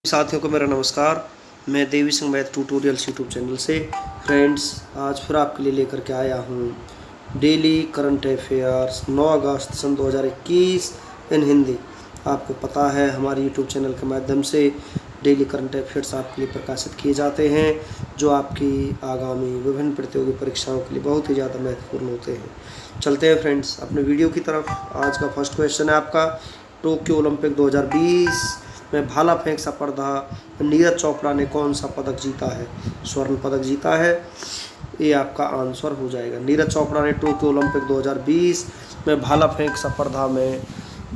साथियों को मेरा नमस्कार। मैं Devi Singh math tutorials YouTube channel से फ्रेंड्स आज फिर आपके लिए लेकर के आया हूँ डेली करंट अफेयर्स 9 अगस्त सन 2021 इन हिंदी। आपको पता है हमारे यूट्यूब चैनल के माध्यम से डेली करंट अफेयर्स आपके लिए प्रकाशित किए जाते हैं जो आपकी आगामी विभिन्न प्रतियोगी परीक्षाओं के लिए बहुत ही ज़्यादा महत्वपूर्ण होते हैं। चलते हैं फ्रेंड्स अपने वीडियो की तरफ। आज का फर्स्ट क्वेश्चन है आपका, टोक्यो ओलंपिक 2020 में भाला फेंक स्पर्धा नीरज चोपड़ा ने कौन सा पदक जीता है? स्वर्ण पदक जीता है, ये आपका आंसर हो जाएगा। नीरज चोपड़ा ने टोक्यो ओलंपिक 2020 में भाला फेंक स्पर्धा में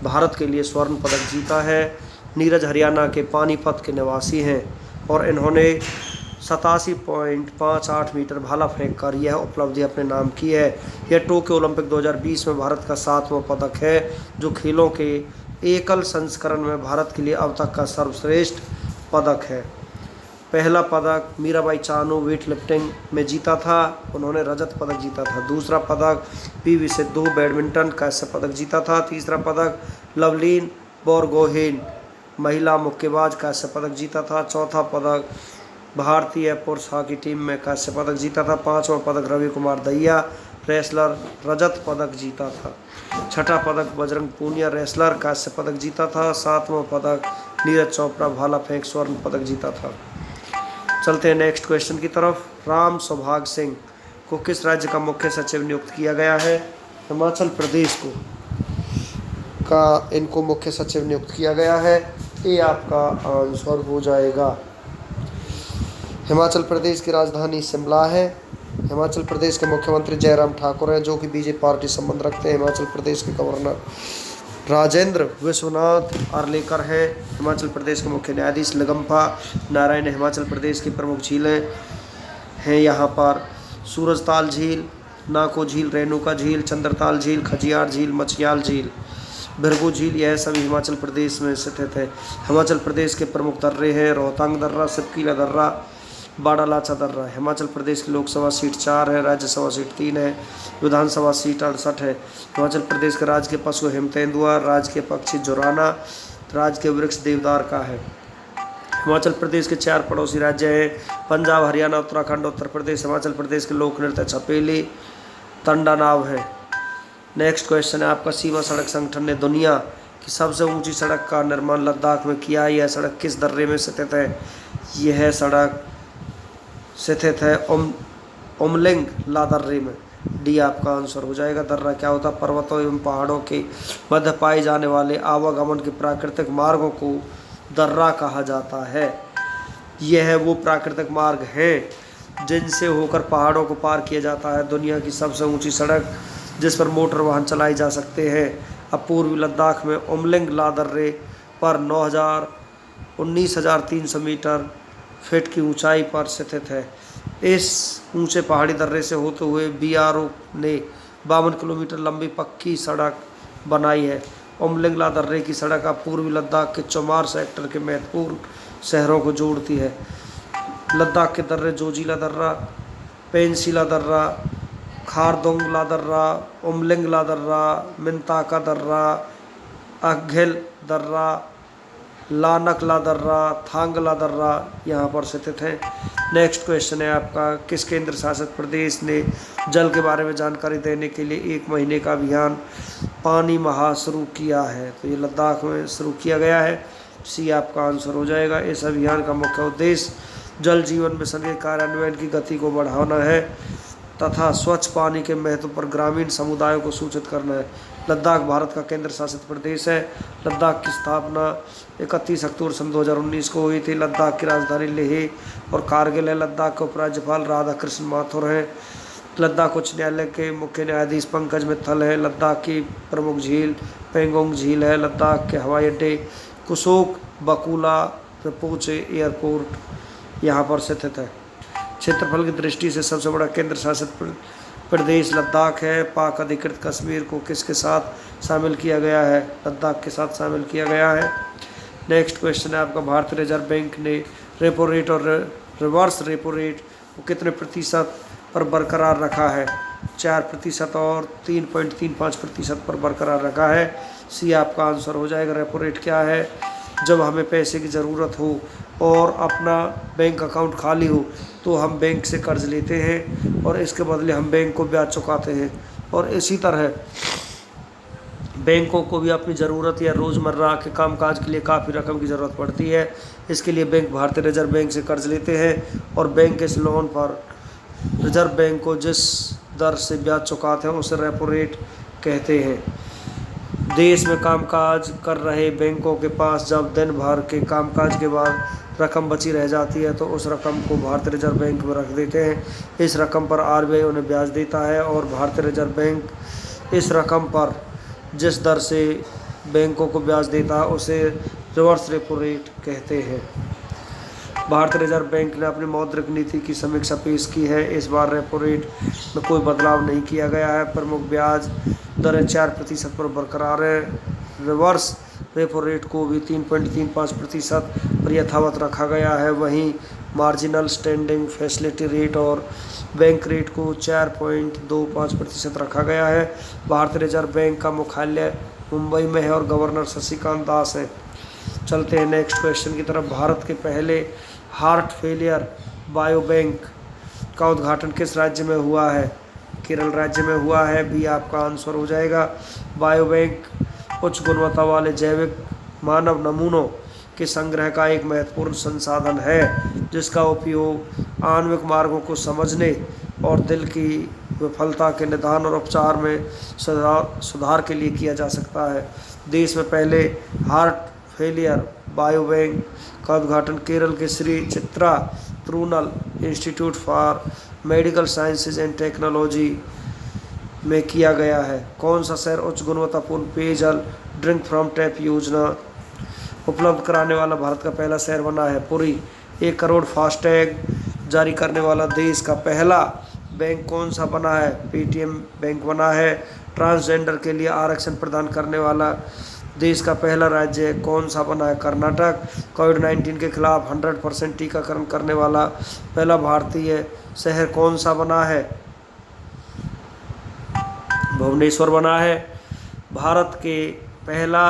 भारत के लिए स्वर्ण पदक जीता है। नीरज हरियाणा के पानीपत के निवासी हैं और इन्होंने 87.58 मीटर भाला फेंक कर यह उपलब्धि अपने नाम की है। यह टोक्यो ओलंपिक 2020 में भारत का 7वां पदक है जो खेलों के एकल संस्करण में भारत के लिए अब तक का सर्वश्रेष्ठ पदक है। पहला पदक मीराबाई चानू वेट लिफ्टिंग में जीता था, उन्होंने रजत पदक जीता था। दूसरा पदक पीवी सिंधु बैडमिंटन कांस्य पदक जीता था। तीसरा पदक लवलीन बोरगोहेन महिला मुक्केबाज कांस्य पदक जीता था। चौथा पदक भारतीय पुरुष हॉकी टीम में कांस्य पदक जीता था। पांचवा पदक रवि कुमार दहिया रेसलर रजत पदक जीता था। छठा पदक बजरंग पूनिया रेसलर कांस्य पदक जीता था। सातवां पदक नीरज चोपड़ा भाला फेंक स्वर्ण पदक जीता था। चलते हैं नेक्स्ट क्वेश्चन की तरफ। राम सौभाग सिंह को किस राज्य का मुख्य सचिव नियुक्त किया गया है? हिमाचल प्रदेश का इनको मुख्य सचिव नियुक्त किया गया है, ये आपका आंसर हो जाएगा। हिमाचल प्रदेश की राजधानी शिमला है। हिमाचल प्रदेश के मुख्यमंत्री जयराम ठाकुर हैं जो कि बीजेपी पार्टी संबंध रखते हैं। हिमाचल प्रदेश के गवर्नर राजेंद्र विश्वनाथ आर्लेकर है। हिमाचल प्रदेश के मुख्य न्यायाधीश लगम्पा नारायण। हिमाचल प्रदेश की प्रमुख झीलें हैं यहाँ पर सूरजताल झील, नाको झील, रेणुका झील, चंद्रताल झील, खजियार झील, मछियाल झील, भृगु झील, यह सभी हिमाचल प्रदेश में स्थित है। हिमाचल प्रदेश के प्रमुख दर्रे हैं रोहतांग दर्रा, सिपकीला दर्रा, बाड़ालाचा दर्रा। हिमाचल प्रदेश की लोकसभा सीट 4 है, राज्यसभा सीट 3 है, विधानसभा सीट 68 है। हिमाचल प्रदेश के राज्य के पशु हिम तेंदुआ, राज्य के पक्षी जुराना, राज्य के वृक्ष देवदार का है। हिमाचल प्रदेश के 4 पड़ोसी राज्य हैं पंजाब, हरियाणा, उत्तराखंड, उत्तर प्रदेश। हिमाचल प्रदेश के लोक नृत्य छपेली तंडानाव है। नेक्स्ट क्वेश्चन है आपका, सीमा सड़क संगठन ने दुनिया की सबसे ऊंची सड़क का निर्माण लद्दाख में किया। यह सड़क किस दर्रे में स्थित है? यह सड़क स्थित है उमलिंग ला दर्रे में। डी आपका आंसर हो जाएगा। दर्रा क्या होता है? पर्वतों एवं पहाड़ों के मध्य पाए जाने वाले आवागमन के प्राकृतिक मार्गों को दर्रा कहा जाता है। यह वो प्राकृतिक मार्ग हैं जिनसे होकर पहाड़ों को पार किया जाता है। दुनिया की सबसे ऊंची सड़क जिस पर मोटर वाहन चलाए जा सकते हैं अब पूर्वी लद्दाख में उमलिंग ला दर्रे पर 19,300 मीटर फीट की ऊंचाई पर स्थित है। इस ऊंचे पहाड़ी दर्रे से होते हुए बीआरओ ने 52 किलोमीटर लंबी पक्की सड़क बनाई है। उमलिंग ला दर्रे की सड़क अब पूर्वी लद्दाख के चौमार सेक्टर के महत्वपूर्ण शहरों को जोड़ती है। लद्दाख के दर्रे जोजिला दर्रा, पेंसिला दर्रा, खारदोंगला दर्रा, उमलिंग ला दर्रा, मिंताका दर्रा, अघिल दर्रा, लानकला दर्रा, थांगला दर्रा यहाँ पर स्थित है। नेक्स्ट क्वेश्चन है आपका, किस केंद्र शासित प्रदेश ने जल के बारे में जानकारी देने के लिए 1 महीने का अभियान पानी महा शुरू किया है? तो ये लद्दाख में शुरू किया गया है। सी आपका आंसर हो जाएगा। इस अभियान का मुख्य उद्देश्य जल जीवन मिशन के कार्यान्वयन की गति को बढ़ाना है तथा स्वच्छ पानी के महत्व पर ग्रामीण समुदायों को सूचित करना है। लद्दाख भारत का केंद्र शासित प्रदेश है। लद्दाख की स्थापना 31 अक्टूबर सन 2019 को हुई थी। लद्दाख की राजधानी लेह और कारगिल है। लद्दाख के उपराज्यपाल राधाकृष्ण माथुर हैं। लद्दाख उच्च न्यायालय के मुख्य न्यायाधीश पंकज मित्तल है। लद्दाख की प्रमुख झील पेंगोंग झील है। लद्दाख के हवाई अड्डे कुशोक बकुला रिपोचे एयरपोर्ट यहाँ पर स्थित है। क्षेत्रफल की दृष्टि से सबसे बड़ा केंद्र शासित प्रदेश लद्दाख है। पाक अधिकृत कश्मीर को किसके साथ शामिल किया गया है? लद्दाख के साथ शामिल किया गया है। नेक्स्ट क्वेश्चन है आपका, भारतीय रिजर्व बैंक ने रेपो रेट और रिवर्स रेपो रेट को कितने प्रतिशत पर बरकरार रखा है? 4% और 3.35% पर बरकरार रखा है। सी आपका आंसर हो जाएगा। रेपो रेट क्या है? जब हमें पैसे की ज़रूरत हो और अपना बैंक अकाउंट खाली हो तो हम बैंक से कर्ज लेते हैं और इसके बदले हम बैंक को ब्याज चुकाते हैं। और इसी तरह बैंकों को भी अपनी ज़रूरत या रोज़मर्रा के कामकाज के लिए काफ़ी रकम की ज़रूरत पड़ती है। इसके लिए बैंक भारतीय रिजर्व बैंक से कर्ज लेते हैं और बैंक इस लोन पर रिजर्व बैंक को जिस दर से ब्याज चुकाते हैं उसे रेपो रेट कहते हैं। देश में कामकाज कर रहे बैंकों के पास जब दिन भर के कामकाज के बाद रकम बची रह जाती है तो उस रकम को भारतीय रिजर्व बैंक में रख देते हैं। इस रकम पर आरबीआई उन्हें ब्याज देता है और भारतीय रिजर्व बैंक इस रकम पर जिस दर से बैंकों को ब्याज देता है उसे रिवर्स रेपो रेट कहते हैं। भारतीय रिजर्व बैंक ने अपनी मौद्रिक नीति की समीक्षा पेश की है। इस बार रेपो रेट में कोई बदलाव नहीं किया गया है। प्रमुख ब्याज दरें 4% पर बरकरार है। रिवर्स रेपो रेट को भी 3.35% पर यथावत रखा गया है। वहीं मार्जिनल स्टैंडिंग फैसिलिटी रेट और बैंक रेट को 4.25% रखा गया है। भारतीय रिजर्व बैंक का मुख्यालय मुंबई में है और गवर्नर शशिकांत दास है। चलते हैं नेक्स्ट क्वेश्चन की तरफ। भारत के पहले हार्ट फेलियर बायो बैंक का उद्घाटन किस राज्य में हुआ है? केरल राज्य में हुआ है। बी आपका आंसर हो जाएगा। बायो बैंक उच्च गुणवत्ता वाले जैविक मानव नमूनों के संग्रह का एक महत्वपूर्ण संसाधन है जिसका उपयोग आणविक मार्गों को समझने और दिल की विफलता के निदान और उपचार में सुधार के लिए किया जा सकता है। देश में पहले हार्ट फेलियर बायो बैंक का उद्घाटन केरल के Shri Chitra Tirunal institute for medical sciences and technology में किया गया है। कौन सा शहर उच्च गुणवत्तापूर्ण पेयजल ड्रिंक फ्रॉम टैप योजना उपलब्ध कराने वाला भारत का पहला शहर बना है? पुरी। 1 करोड़ फास्टैग जारी करने वाला देश का पहला बैंक कौन सा बना है? पेटीएम बैंक बना है। ट्रांसजेंडर के लिए आरक्षण प्रदान करने वाला देश का पहला राज्य कौन सा बना है? कर्नाटक। कोविड-19 के खिलाफ 100% टीकाकरण करने वाला पहला भारतीय शहर कौन सा बना है? भुवनेश्वर बना है। भारत के पहला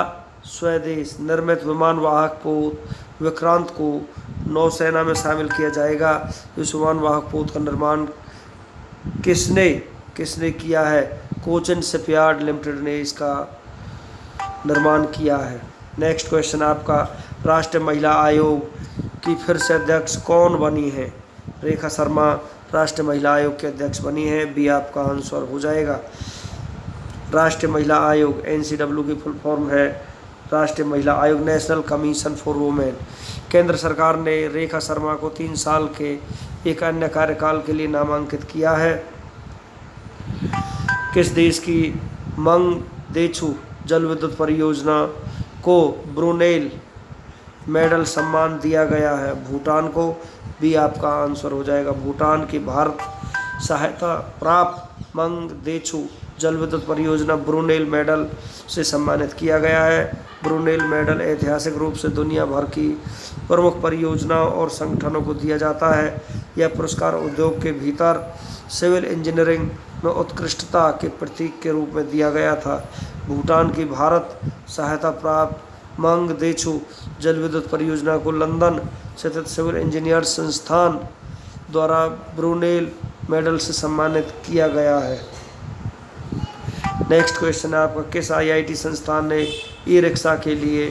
स्वदेश निर्मित विमान वाहक पोत विक्रांत को नौसेना में शामिल किया जाएगा। इस विमान वाहक पोत का निर्माण किसने किया है? कोचिन शिपयार्ड लिमिटेड ने इसका निर्माण किया है। नेक्स्ट क्वेश्चन आपका। राष्ट्रीय महिला आयोग की फिर से अध्यक्ष कौन बनी है? रेखा शर्मा राष्ट्रीय महिला आयोग के अध्यक्ष बनी है। बी आपका आंसर हो जाएगा। राष्ट्रीय महिला आयोग NCW की फुल फॉर्म है राष्ट्रीय महिला आयोग, नेशनल कमीशन फॉर वुमेन। केंद्र सरकार ने रेखा शर्मा को 3 साल के एक अन्य कार्यकाल के लिए नामांकित किया है। किस देश की मंगदेछू जल विद्युत परियोजना को ब्रुनेल मेडल सम्मान दिया गया है? भूटान को। भी आपका आंसर हो जाएगा। भूटान की भारत सहायता प्राप्त मंगदेछू जल विद्युत परियोजना ब्रुनेल मेडल से सम्मानित किया गया है। ब्रुनेल मेडल ऐतिहासिक रूप से दुनिया भर की प्रमुख परियोजनाओं और संगठनों को दिया जाता है। यह पुरस्कार उद्योग के भीतर सिविल इंजीनियरिंग में उत्कृष्टता के प्रतीक के रूप में दिया गया था। भूटान की भारत सहायता प्राप्त मंगदेछू जल विद्युत परियोजना को लंदन स्थित सिविल इंजीनियर संस्थान द्वारा ब्रुनेल मेडल से सम्मानित किया गया है। नेक्स्ट क्वेश्चन है आपका। किस IIT संस्थान ने ई-रिक्शा के लिए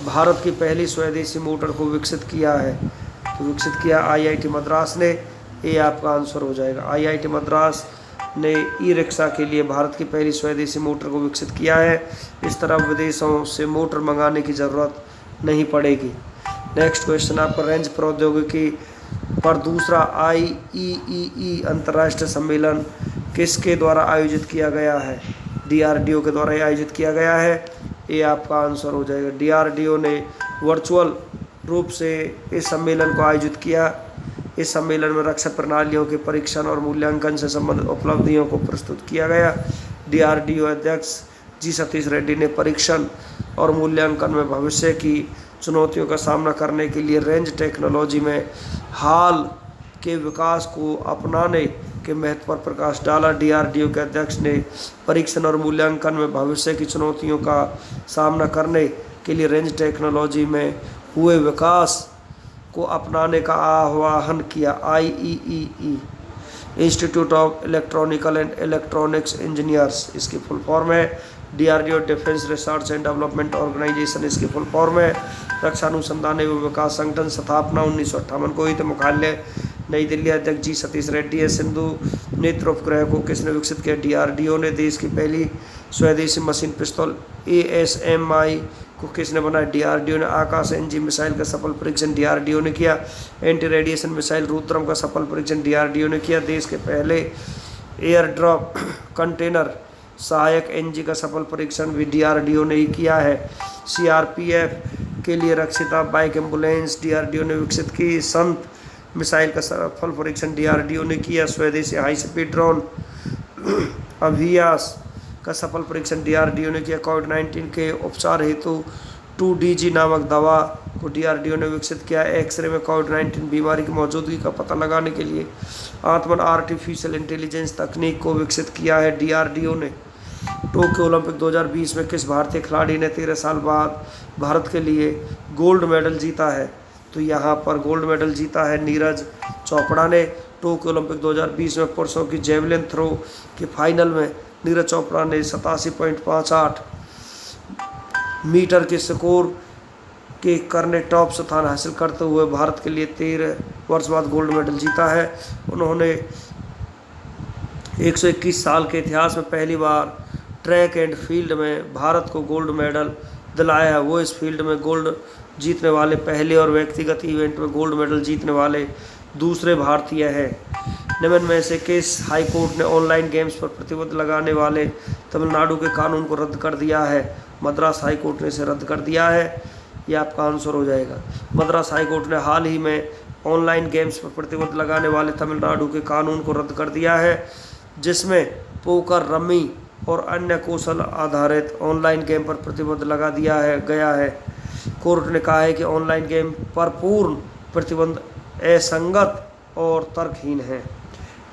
भारत की पहली स्वदेशी मोटर को विकसित किया है? तो विकसित किया IIT मद्रास ने। ये आपका आंसर हो जाएगा। IIT मद्रास ने ई-रिक्शा के लिए भारत की पहली स्वदेशी मोटर को विकसित किया है। इस तरह विदेशों से मोटर मंगाने की ज़रूरत नहीं पड़ेगी। नेक्स्ट क्वेश्चन आपका। रेंज प्रौद्योगिकी पर दूसरा IEEE अंतर्राष्ट्रीय सम्मेलन किसके द्वारा आयोजित किया गया है? DRDO के द्वारा आयोजित किया गया है। ये आपका आंसर हो जाएगा। DRDO ने वर्चुअल रूप से इस सम्मेलन को आयोजित किया। इस सम्मेलन में रक्षा प्रणालियों के परीक्षण और मूल्यांकन से संबंधित उपलब्धियों को प्रस्तुत किया गया। DRDO अध्यक्ष G सतीश रेड्डी ने परीक्षण और मूल्यांकन में भविष्य की चुनौतियों का सामना करने के लिए रेंज टेक्नोलॉजी में हाल के विकास को अपनाने के महत्व पर प्रकाश डाला। DRDO के अध्यक्ष ने परीक्षण और मूल्यांकन में भविष्य की चुनौतियों का सामना करने के लिए रेंज टेक्नोलॉजी में हुए विकास को अपनाने का आह्वान किया। IEEE institute of electrical and electronics engineers इसकी फुल फॉर्म है। DRDO defence research and development organisation इसकी फुल फॉर्म है। रक्षा अनुसंधान एवं विकास संगठन स्थापना 1958 को हुई थी। मुख्यालय नई दिल्ली। अध्यक्ष जी सतीश रेड्डी है। सिंधु नेत्र उपग्रह को किसने विकसित किया? DRDO ने। देश की पहली स्वदेशी मशीन पिस्तौल ASMI को किसने बनाया? DRDO ने। आकाश NG मिसाइल का सफल परीक्षण DRDO ने किया। एंटी रेडिएशन मिसाइल रुद्रम का सफल परीक्षण DRDO ने किया। देश के पहले एयर ड्रॉप कंटेनर सहायक NG का सफल परीक्षण भी DRDO ने ही किया है। CRPF के लिए रक्षिता बाइक एम्बुलेंस DRDO ने विकसित की। संत मिसाइल का सफल परीक्षण DRDO ने किया। स्वदेशी हाई स्पीड ड्रोन अभियास का सफल परीक्षण DRDO ने किया। कोविड-19 के उपचार हेतु 2DG नामक दवा को DRDO ने विकसित किया। एक्सरे में कोविड-19 बीमारी की मौजूदगी का पता लगाने के लिए आत्मन आर्टिफिशियल इंटेलिजेंस तकनीक को विकसित किया है DRDO ने। टोक्यो ओलंपिक 2020 में किस भारतीय खिलाड़ी ने 13 साल बाद भारत के लिए गोल्ड मेडल जीता है? तो यहाँ पर गोल्ड मेडल जीता है नीरज चोपड़ा ने। टोक्यो ओलंपिक 2020 में पुरुषों की जेवलिन थ्रो के फाइनल में नीरज चोपड़ा ने 87.58 मीटर के स्कोर के करने टॉप स्थान हासिल करते हुए भारत के लिए 13 वर्ष बाद गोल्ड मेडल जीता है। उन्होंने 121 साल के इतिहास में पहली बार ट्रैक एंड फील्ड में भारत को गोल्ड मेडल दिलाया है। वो इस फील्ड में गोल्ड जीतने वाले पहले और व्यक्तिगत इवेंट में गोल्ड मेडल जीतने वाले दूसरे भारतीय हैं। निम्न में से किस हाई कोर्ट ने ऑनलाइन गेम्स पर प्रतिबंध लगाने वाले तमिलनाडु के कानून को रद्द कर दिया है? मद्रास हाई कोर्ट ने इसे रद्द कर दिया है। यह आपका आंसर हो जाएगा। मद्रास हाई कोर्ट ने हाल ही में ऑनलाइन गेम्स पर प्रतिबंध लगाने वाले तमिलनाडु के कानून को रद्द कर दिया है, जिसमें पोकर, रम्मी और अन्य कौशल आधारित ऑनलाइन गेम पर प्रतिबंध लगा दिया गया है। कोर्ट ने कहा है कि ऑनलाइन गेम पर पूर्ण प्रतिबंध असंगत और तर्कहीन है।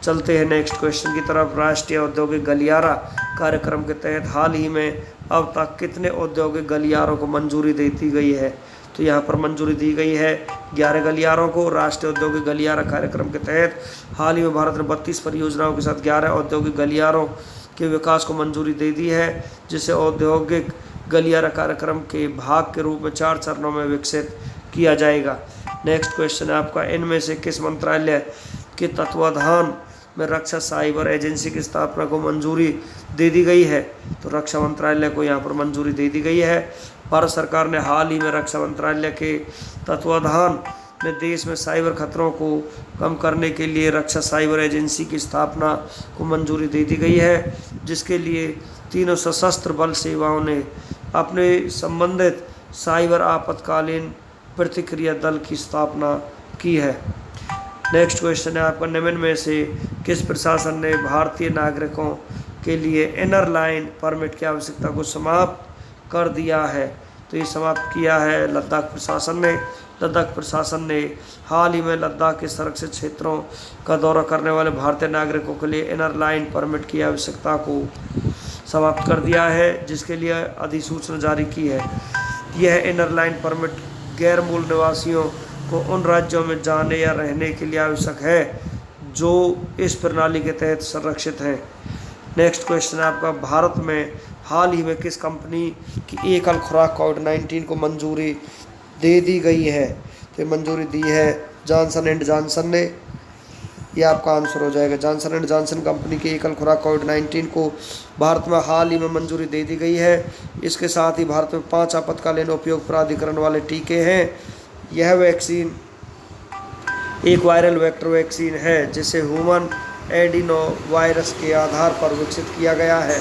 चलते हैं नेक्स्ट क्वेश्चन की तरफ। राष्ट्रीय औद्योगिक गलियारा कार्यक्रम के तहत हाल ही में अब तक कितने औद्योगिक गलियारों को मंजूरी दे दी गई है? तो यहाँ पर मंजूरी दी गई है 11 गलियारों को। राष्ट्रीय औद्योगिक गलियारा कार्यक्रम के तहत हाल ही में भारत ने 32 परियोजनाओं के साथ 11 औद्योगिक गलियारों के विकास को मंजूरी दे दी है, जिसे औद्योगिक गलियारा कार्यक्रम के भाग के रूप में 4 चरणों में विकसित किया जाएगा। नेक्स्ट क्वेश्चन है आपका, इनमें से किस मंत्रालय के तत्वाधान में रक्षा साइबर एजेंसी की स्थापना को मंजूरी दे दी गई है? तो रक्षा मंत्रालय को यहाँ पर मंजूरी दे दी गई है। भारत सरकार ने हाल ही में रक्षा मंत्रालय के तत्वाधान में देश में साइबर खतरों को कम करने के लिए रक्षा साइबर एजेंसी की स्थापना को मंजूरी दे दी गई है, जिसके लिए तीनों सशस्त्र बल सेवाओं ने अपने संबंधित साइबर आपातकालीन प्रतिक्रिया दल की स्थापना की है। नेक्स्ट क्वेश्चन है आपका, निम्न में से किस प्रशासन ने भारतीय नागरिकों के लिए इनर लाइन परमिट की आवश्यकता को समाप्त कर दिया है? तो ये समाप्त किया है लद्दाख प्रशासन ने। लद्दाख प्रशासन ने हाल ही में लद्दाख के संरक्षित क्षेत्रों का दौरा करने वाले भारतीय नागरिकों के लिए इनर लाइन परमिट की आवश्यकता को समाप्त कर दिया है, जिसके लिए अधिसूचना जारी की है। यह इनर लाइन परमिट गैर मूल निवासियों को उन राज्यों में जाने या रहने के लिए आवश्यक है जो इस प्रणाली के तहत संरक्षित हैं। नेक्स्ट क्वेश्चन है आपका, भारत में हाल ही में किस कंपनी की एकल खुराक कोविड-19 को मंजूरी दे दी गई है? तो मंजूरी दी है जॉनसन एंड जॉनसन ने। यह आपका आंसर हो जाएगा। जॉनसन एंड जॉनसन कंपनी की एकल खुराक कोविड-19 को भारत में हाल ही में मंजूरी दे दी गई है। इसके साथ ही भारत में 5 आपातकालीन उपयोग प्राधिकरण वाले टीके हैं। यह वैक्सीन एक वायरल वेक्टर वैक्सीन है, जिसे ह्यूमन एडिनो वायरस के आधार पर विकसित किया गया है।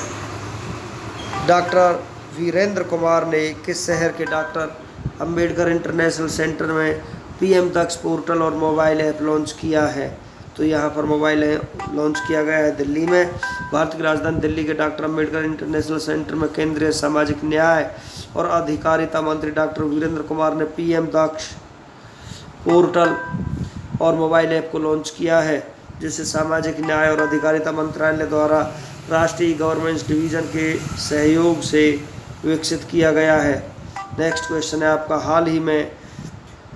डॉक्टर वीरेंद्र कुमार ने किस शहर के डॉक्टर अंबेडकर इंटरनेशनल सेंटर में PM दक्ष पोर्टल और मोबाइल ऐप लॉन्च किया है? तो यहाँ पर मोबाइल ऐप लॉन्च किया गया है दिल्ली में। भारत की राजधानी दिल्ली के डॉक्टर अंबेडकर इंटरनेशनल सेंटर में केंद्रीय सामाजिक न्याय और अधिकारिता मंत्री डॉक्टर वीरेंद्र कुमार ने PM दक्ष पोर्टल और मोबाइल ऐप को लॉन्च किया है, जिसे सामाजिक न्याय और अधिकारिता मंत्रालय द्वारा राष्ट्रीय गवर्नेंस डिवीज़न के सहयोग से विकसित किया गया है। नेक्स्ट क्वेश्चन है आपका, हाल ही में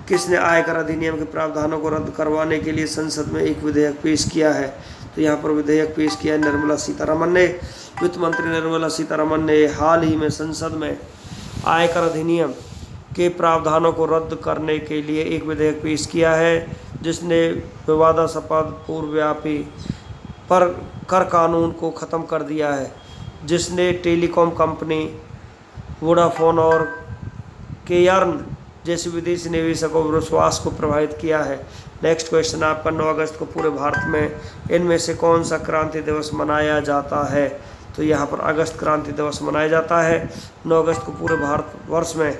किसने आयकर अधिनियम के प्रावधानों को रद्द करवाने के लिए संसद में एक विधेयक पेश किया है? तो यहाँ पर विधेयक पेश किया है निर्मला सीतारमन ने। वित्त मंत्री निर्मला सीतारमन ने हाल ही में संसद में आयकर अधिनियम के प्रावधानों को रद्द करने के लिए एक विधेयक पेश किया है, जिसने विवादास्पद पूर्वव्यापी पर कर कानून को ख़त्म कर दिया है, जिसने टेलीकॉम कंपनी वोडाफोन और केयर्न जैसे विदेशी निवेशकों और विश्वास को प्रभावित किया है। नेक्स्ट क्वेश्चन आपका, 9 अगस्त को पूरे भारत में इनमें से कौन सा क्रांति दिवस मनाया जाता है? तो यहाँ पर अगस्त क्रांति दिवस मनाया जाता है। 9 अगस्त को पूरे भारतवर्ष में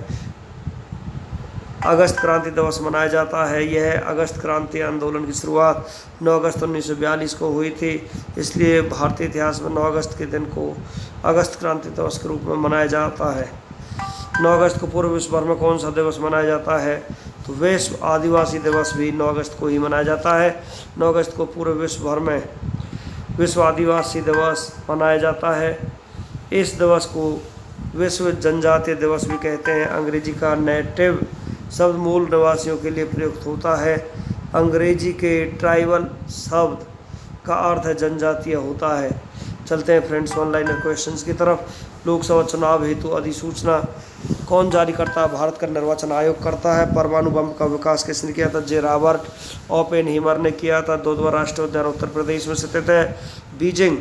अगस्त क्रांति दिवस मनाया जाता है। यह अगस्त क्रांति आंदोलन की शुरुआत 9 अगस्त 1942 को हुई थी, इसलिए भारतीय इतिहास में 9 अगस्त के दिन को अगस्त क्रांति दिवस के रूप में मनाया जाता है। 9 अगस्त को पूरे विश्व भर में कौन सा दिवस मनाया जाता है? तो विश्व आदिवासी दिवस भी 9 अगस्त को ही मनाया जाता है। 9 अगस्त को पूरे विश्व भर में विश्व आदिवासी दिवस मनाया जाता है। इस दिवस को विश्व जनजातीय दिवस भी कहते हैं। अंग्रेजी का नेटिव शब्द मूल निवासियों के लिए प्रयुक्त होता है। अंग्रेजी के ट्राइबल शब्द का अर्थ है जनजातीय होता है। चलते हैं फ्रेंड्स ऑनलाइन क्वेश्चंस की तरफ। लोकसभा चुनाव हेतु अधिसूचना कौन जारी करता है? भारत का निर्वाचन आयोग करता है। परमाणु बम का विकास किसने किया था? जे रॉबर्ट ओपेनहीमर ने किया था। दोदवा राष्ट्रीय उद्यान उत्तर प्रदेश में स्थित है। बीजिंग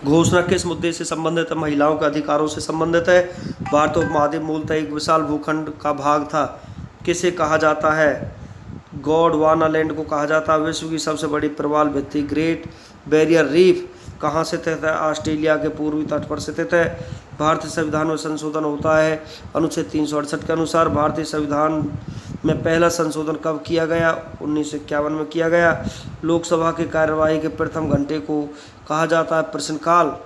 घोषणा किस मुद्दे से संबंधित है? महिलाओं के अधिकारों से संबंधित है। भारत उपमहाद्वीप मूलतः एक विशाल भूखंड का भाग था। किसे कहा जाता है? गोंडवाना लैंड को कहा जाता है। विश्व की सबसे बड़ी प्रवाल भित्ति ग्रेट बैरियर रीफ कहाँ स्थित है? ऑस्ट्रेलिया के पूर्वी तट पर स्थित है। भारतीय संविधान में संशोधन होता है अनुच्छेद 368 के अनुसार। भारतीय संविधान में पहला संशोधन कब किया गया? 1951 में किया गया। लोकसभा की कार्यवाही के प्रथम घंटे को कहा जाता है प्रश्नकाल।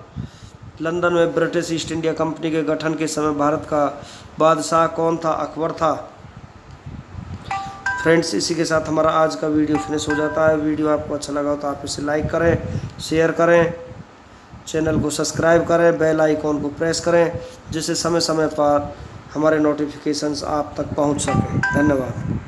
लंदन में ब्रिटिश ईस्ट इंडिया कंपनी के गठन के समय भारत का बादशाह कौन था? अकबर था। फ्रेंड्स, इसी के साथ हमारा आज का वीडियो फिनिश हो जाता है। वीडियो आपको अच्छा लगा हो तो आप इसे लाइक करें, शेयर करें, चैनल को सब्सक्राइब करें, बेल आइकॉन को प्रेस करें, जिससे समय समय पर हमारे नोटिफिकेशंस आप तक पहुंच सकें। धन्यवाद।